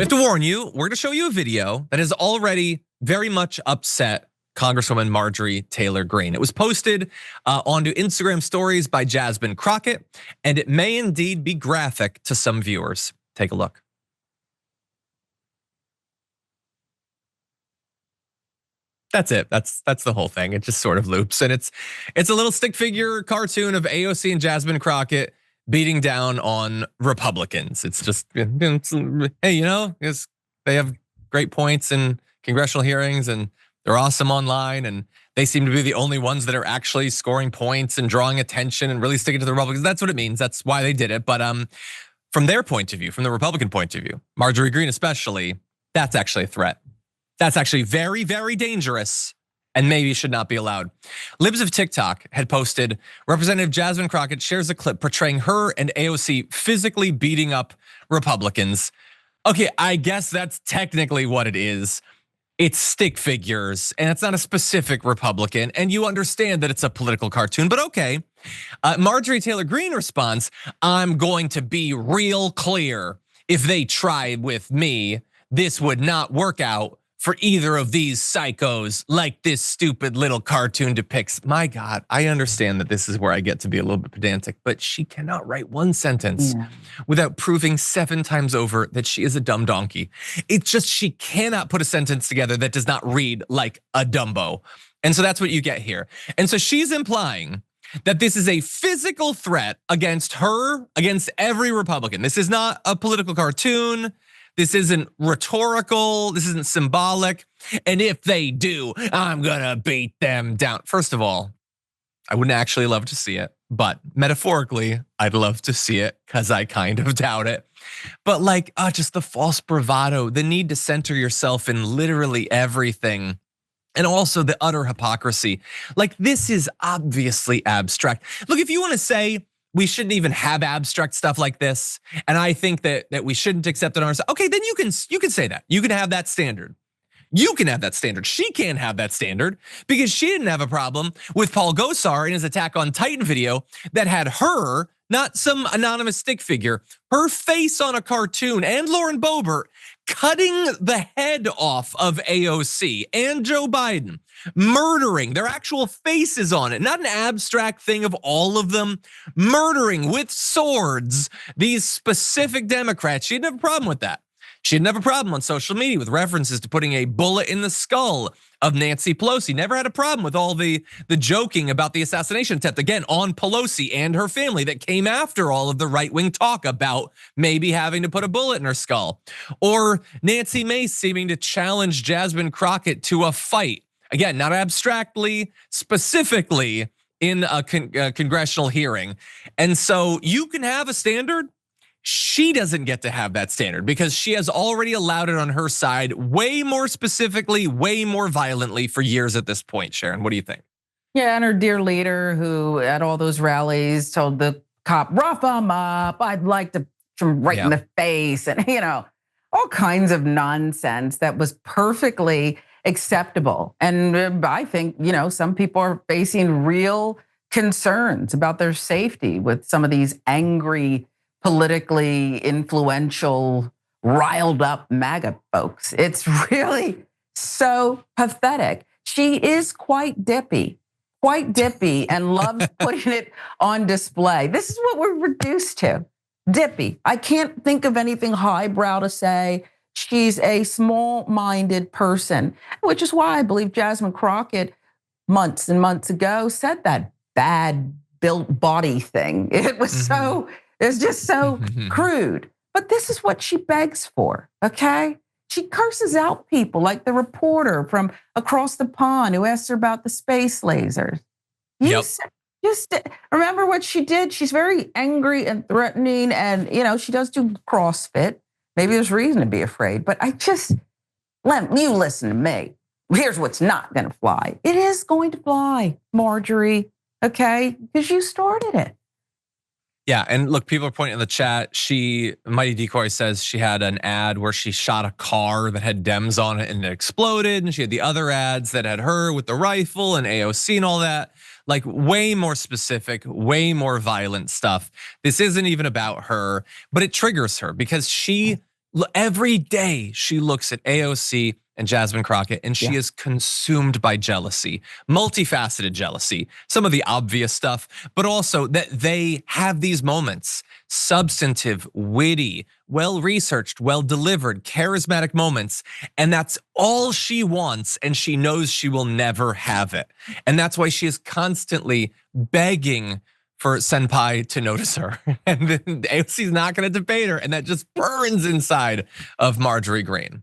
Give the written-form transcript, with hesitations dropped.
We have to warn you, we're gonna show you a video that has already very much upset Congresswoman Marjorie Taylor Greene. It was posted onto Instagram stories by Jasmine Crockett, and it may indeed be graphic to some viewers. Take a look. That's it. That's the whole thing. It just sort of loops, and it's a little stick figure cartoon of AOC and Jasmine Crockett beating down on Republicans. It's just, hey, they have great points in congressional hearings, and they're awesome online, and they seem to be the only ones that are actually scoring points and drawing attention and really sticking to the Republicans. That's what it means. That's why they did it. But from their point of view, from the Republican point of view, Marjorie Greene especially, that's actually a threat. That's actually very, very dangerous and maybe should not be allowed. Libs of TikTok had posted, Representative Jasmine Crockett shares a clip portraying her and AOC physically beating up Republicans. Okay, I guess that's technically what it is. It's stick figures, and it's not a specific Republican, and you understand that it's a political cartoon, but okay. Marjorie Taylor Greene responds, I'm going to be real clear. If they tried with me, this would not work out for either of these psychos like this stupid little cartoon depicts. My God, I understand that this is where I get to be a little bit pedantic, but she cannot write one sentence without proving 7 times over that she is a dumb donkey. It's just she cannot put a sentence together that does not read like a Dumbo. And so that's what you get here. And so she's implying that this is a physical threat against her, against every Republican. This is not a political cartoon. This isn't rhetorical, this isn't symbolic. And if they do, I'm gonna beat them down. First of all, I wouldn't actually love to see it, but metaphorically, I'd love to see it because I kind of doubt it. But like, just the false bravado, the need to center yourself in literally everything. And also the utter hypocrisy. Like, this is obviously abstract. Look, if you wanna say, we shouldn't even have abstract stuff like this, and I think that we shouldn't accept it on ourselves. Okay, then you can say that. You can have that standard. You can have that standard. She can't have that standard because she didn't have a problem with Paul Gosar in his Attack on Titan video that had her, not some anonymous stick figure, her face on a cartoon, and Lauren Boebert cutting the head off of AOC and Joe Biden, murdering their actual faces on it, not an abstract thing of all of them, murdering with swords these specific Democrats. She didn't have a problem with that. She didn't have a problem on social media with references to putting a bullet in the skull of Nancy Pelosi. Never had a problem with all the joking about the assassination attempt, again, on Pelosi and her family that came after all of the right-wing talk about maybe having to put a bullet in her skull. Or Nancy Mace seeming to challenge Jasmine Crockett to a fight. Again, not abstractly, specifically in a congressional hearing. And so you can have a standard. She doesn't get to have that standard because she has already allowed it on her side way more specifically, way more violently for years at this point. Sharon, what do you think? Yeah, and her dear leader who at all those rallies told the cop, rough him up, I'd like to right in the face, and all kinds of nonsense that was perfectly acceptable. And I think, some people are facing real concerns about their safety with some of these angry, politically influential, riled up MAGA folks. It's really so pathetic. She is quite dippy and loves putting it on display. This is what we're reduced to, dippy. I can't think of anything highbrow to say. She's a small-minded person, which is why I believe Jasmine Crockett months and months ago said that bad built body thing. It was so, it's just so crude. But this is what she begs for, okay? She curses out people like the reporter from across the pond who asked her about the space lasers. Just remember what she did. She's very angry and threatening, and she does do CrossFit. Maybe there's reason to be afraid, but you listen to me. Here's what's not gonna fly. It is going to fly, Marjorie, okay? Because you started it. Yeah, and look, people are pointing in the chat. Mighty Decoy says she had an ad where she shot a car that had Dems on it and it exploded. And she had the other ads that had her with the rifle and AOC and all that. Like way more specific, way more violent stuff. This isn't even about her, but it triggers her because she Every day she looks at AOC and Jasmine Crockett, and she is consumed by jealousy, multifaceted jealousy, some of the obvious stuff, but also that they have these moments, substantive, witty, well-researched, well-delivered, charismatic moments, and that's all she wants, and she knows she will never have it. And that's why she is constantly begging for Senpai to notice her. And then AOC's not gonna debate her, and that just burns inside of Marjorie Greene.